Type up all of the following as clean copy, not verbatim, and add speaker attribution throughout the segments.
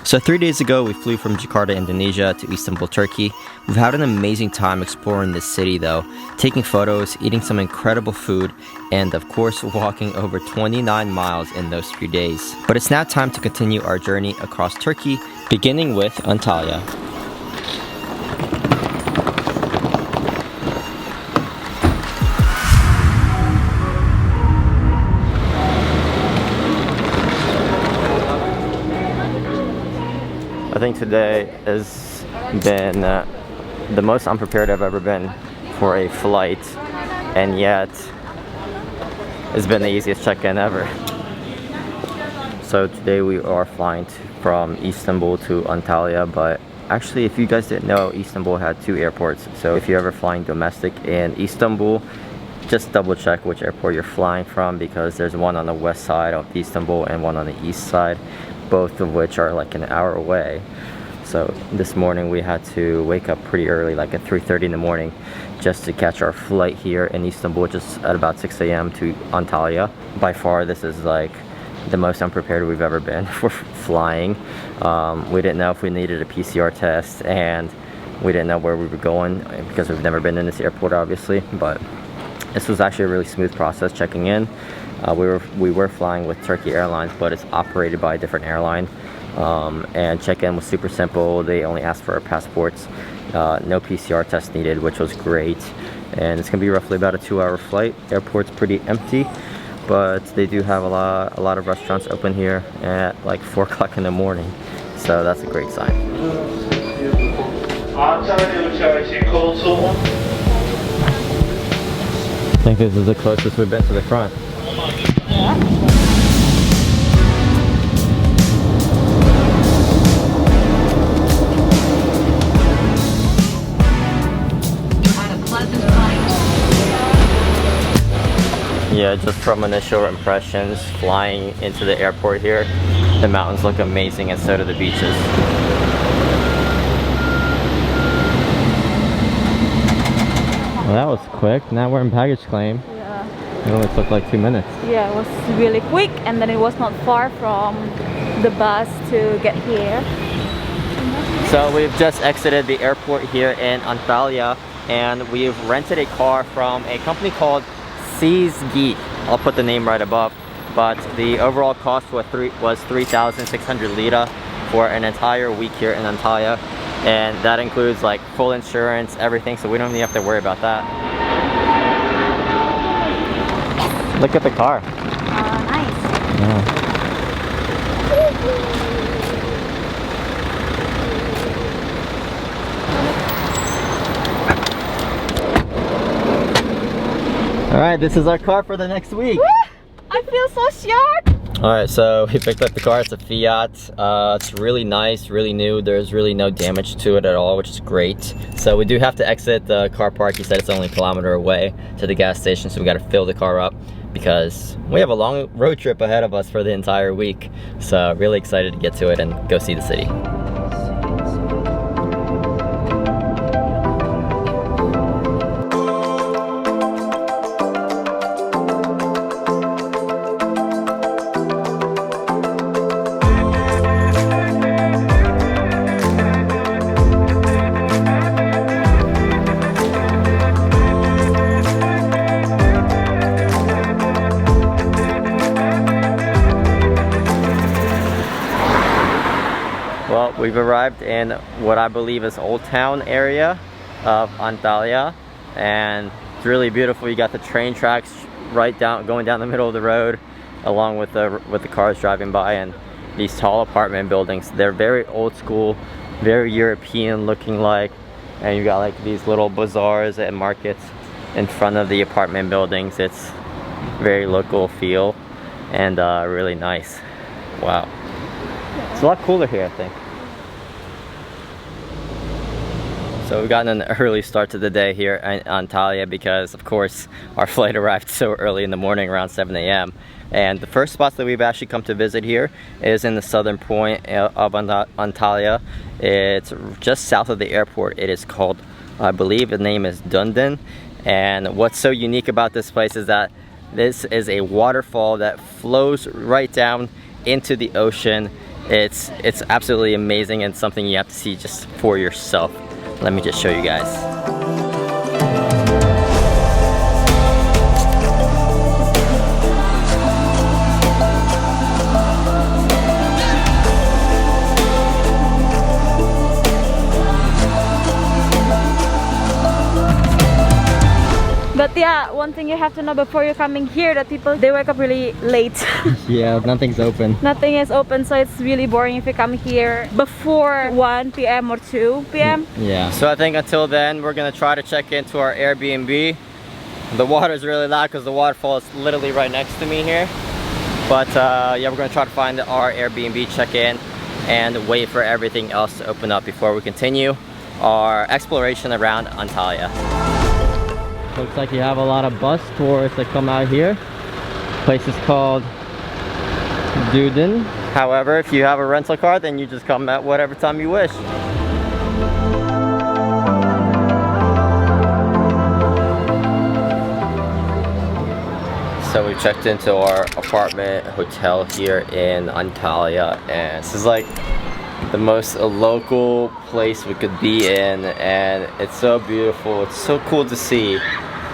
Speaker 1: So 3 days ago, we flew from Jakarta, Indonesia to Istanbul, Turkey. We've had an amazing time exploring this city though, taking photos, eating some incredible food, and of course walking over 29 miles in those 3 days. But it's now time to continue our journey across Turkey, beginning with Antalya. I think today has been the most unprepared I've ever been for a flight, and yet it's been the easiest check-in ever. So today we are flying from Istanbul to Antalya, but actually if you guys didn't know, Istanbul had 2 airports. So if you're ever flying domestic in Istanbul, just double check which airport you're flying from, because there's one on the west side of Istanbul and one on the east side, both of which are like an hour away. So this morning we had to wake up pretty early, like at 3:30 in the morning, just to catch our flight here in Istanbul, just at about 6 a.m. to Antalya. By far this is like the most unprepared we've ever been for flying. We didn't know if we needed a PCR test, and we didn't know where we were going because we've never been in this airport obviously, but this was actually a really smooth process checking in. We were flying with Turkey Airlines, but it's operated by a different airline, and check-in was super simple. They only asked for our passports, no PCR test needed, which was great. And it's gonna be roughly about a 2-hour flight. Airport's pretty empty, but they do have a lot of restaurants open here at like 4 o'clock in the morning, so that's a great sign. I think this is the closest we've been to the front. Yeah, just from initial impressions, flying into the airport here, the mountains look amazing, and so do the beaches. Well, that was quick. Now we're in baggage claim. It only took like 2 minutes.
Speaker 2: Yeah, it was really quick, and then it was not far from the bus to get here.
Speaker 1: So we've just exited the airport here in Antalya, and we've rented a car from a company called Geek. I'll put the name right above, but the overall cost was 3,600 lira for an entire week here in Antalya, and that includes like full insurance, everything, so we don't even have to worry about that. Look at the car.
Speaker 2: Nice.
Speaker 1: Yeah. Alright, this is our car for the next week.
Speaker 2: I feel so short.
Speaker 1: Alright, so we picked up the car. It's a Fiat. It's really nice, really new. There's really no damage to it at all, which is great. So we do have to exit the car park. He said it's only a kilometer away to the gas station, so we got to fill the car up because we have a long road trip ahead of us for the entire week. So really excited to get to it and go see the city. Well, we've arrived in what I believe is Old Town area of Antalya, and it's really beautiful. You got the train tracks going down the middle of the road, along with the cars driving by, and these tall apartment buildings. They're very old school, very European looking like, and you got like these little bazaars and markets in front of the apartment buildings. It's very local feel and really nice. Wow. It's a lot cooler here, I think. So we've gotten an early start to the day here in Antalya because, of course, our flight arrived so early in the morning, around 7 a.m. And the first spot that we've actually come to visit here is in the southern point of Antalya. It's just south of the airport. It is called, I believe the name is Dunden. And what's so unique about this place is that this is a waterfall that flows right down into the ocean, It's absolutely amazing and something you have to see just for yourself. Let me just show you guys.
Speaker 2: But yeah, one thing you have to know before you're coming here, that people, they wake up really late.
Speaker 1: Yeah, nothing's open.
Speaker 2: Nothing is open, so it's really boring if you come here before 1 p.m. or 2 p.m.
Speaker 1: Yeah. So I think until then, we're gonna try to check into our Airbnb. The water's really loud because the waterfall is literally right next to me here. But yeah, we're gonna try to find our Airbnb, check in, and wait for everything else to open up before we continue our exploration around Antalya. Looks like you have a lot of bus tourists that come out here. The place is called Dunden. However, if you have a rental car, then you just come at whatever time you wish. So we checked into our apartment hotel here in Antalya, and this is like the most local place we could be in, and it's so beautiful. It's so cool to see.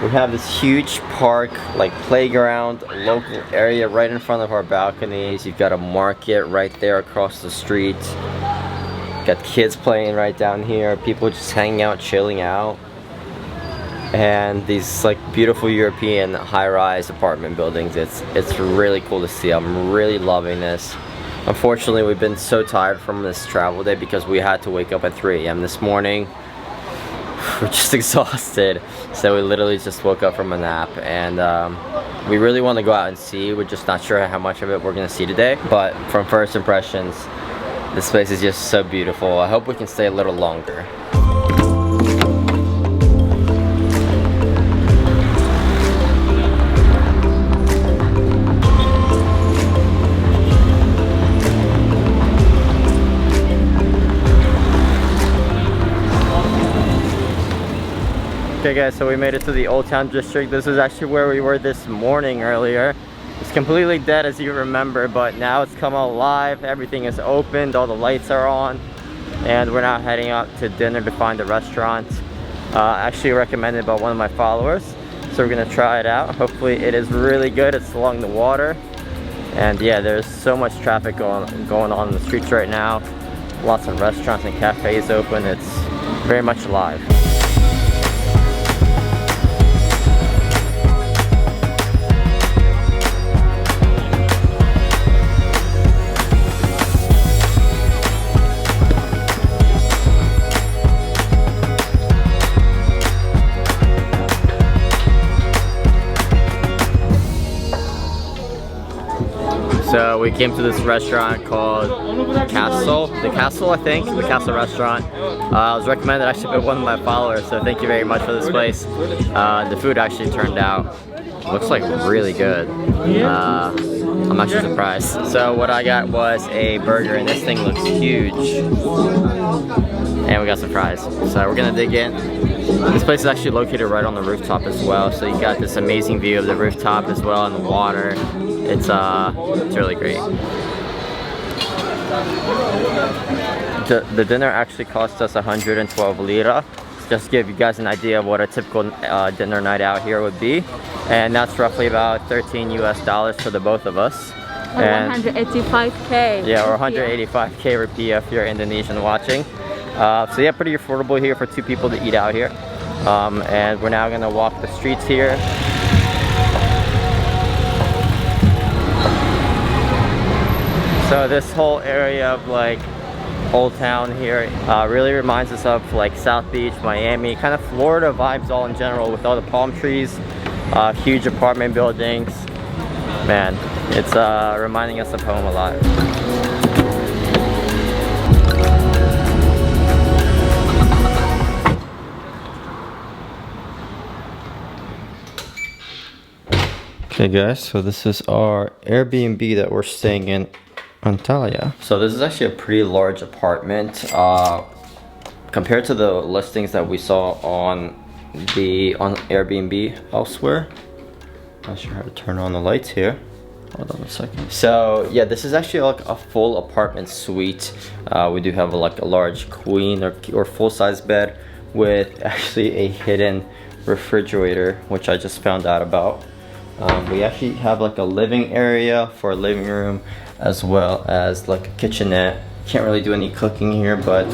Speaker 1: We have this huge park, like playground, local area right in front of our balconies. You've got a market right there across the street. Got kids playing right down here, people just hanging out, chilling out. And these like beautiful European high-rise apartment buildings. It's really cool to see. I'm really loving this. Unfortunately, we've been so tired from this travel day because we had to wake up at 3 a.m. this morning. We're just exhausted, so we literally just woke up from a nap, and we really want to go out and see. We're just not sure how much of it we're going to see today, but from first impressions, this place is just so beautiful. I hope we can stay a little longer. Okay guys, so we made it to the Old Town District. This is actually where we were this morning earlier. It's completely dead as you remember, but now it's come alive. Everything is opened, all the lights are on, and we're now heading out to dinner to find a restaurant actually recommended by one of my followers. So we're gonna try it out. Hopefully it is really good. It's along the water, and yeah, there's so much traffic going on in the streets right now. Lots of restaurants and cafes open. It's very much alive. So we came to this restaurant called The Castle, I think, The Castle restaurant. It was recommended actually by one of my followers, so thank you very much for this place. The food actually turned out, looks like really good. I'm actually surprised. So what I got was a burger, and this thing looks huge. And we got some fries. So we're gonna dig in. This place is actually located right on the rooftop as well, so you got this amazing view of the rooftop as well and the water. It's really great. The dinner actually cost us 112 lira. Just to give you guys an idea of what a typical dinner night out here would be, and that's roughly about $13 US for the both of us.
Speaker 2: Or 185k.
Speaker 1: Yeah, or 185k rupiah if you're Indonesian watching. So yeah, pretty affordable here for 2 people to eat out here. And we're now gonna walk the streets here. So this whole area of like Old Town here really reminds us of like South Beach, Miami, kind of Florida vibes all in general, with all the palm trees, huge apartment buildings. Man, it's reminding us of home a lot. Okay guys, so this is our Airbnb that we're staying in Antalya. So this is actually a pretty large apartment compared to the listings that we saw on Airbnb elsewhere. Not sure how to turn on the lights here. Hold on a second. So yeah, this is actually like a full apartment suite. We do have like a large queen or full-size bed with actually a hidden refrigerator, which I just found out about. We actually have like a living area for a living room, as well as like a kitchenette. Can't really do any cooking here, but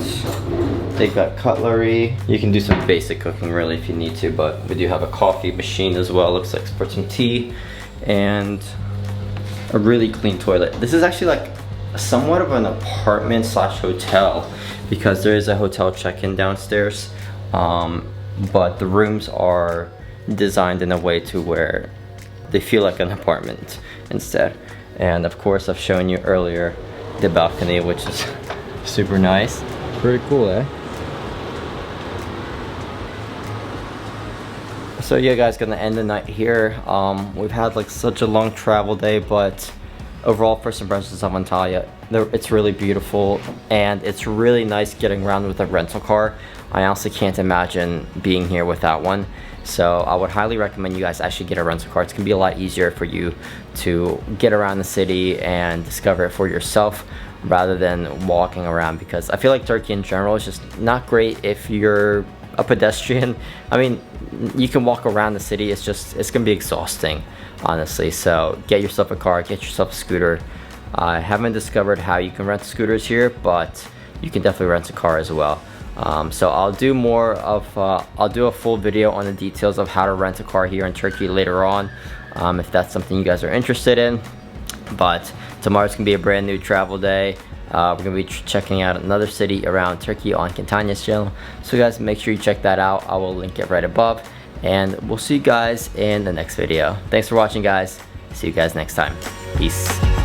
Speaker 1: they've got cutlery. You can do some basic cooking really if you need to, but we do have a coffee machine as well. Looks like for some tea, and a really clean toilet. This is actually like somewhat of an apartment slash hotel, because there is a hotel check-in downstairs, but the rooms are designed in a way to where they feel like an apartment instead. And of course, I've shown you earlier the balcony, which is super nice. Pretty cool, eh? So yeah guys, gonna end the night here. We've had like such a long travel day, but overall first impressions of Antalya, it's really beautiful, and it's really nice getting around with a rental car. I honestly can't imagine being here without one. So I would highly recommend you guys actually get a rental car. It's gonna be a lot easier for you to get around the city and discover it for yourself, rather than walking around, because I feel like Turkey in general is just not great if you're a pedestrian. I mean, you can walk around the city, it's gonna be exhausting, honestly. So get yourself a car, get yourself a scooter. I haven't discovered how you can rent scooters here, but you can definitely rent a car as well. So I'll do more of I'll do a full video on the details of how to rent a car here in Turkey later on, if that's something you guys are interested in. But tomorrow's gonna be a brand new travel day. We're gonna be checking out another city around Turkey on Kentanya's channel. So guys, make sure you check that out. I will link it right above, and we'll see you guys in the next video. Thanks for watching, guys. See you guys next time. Peace.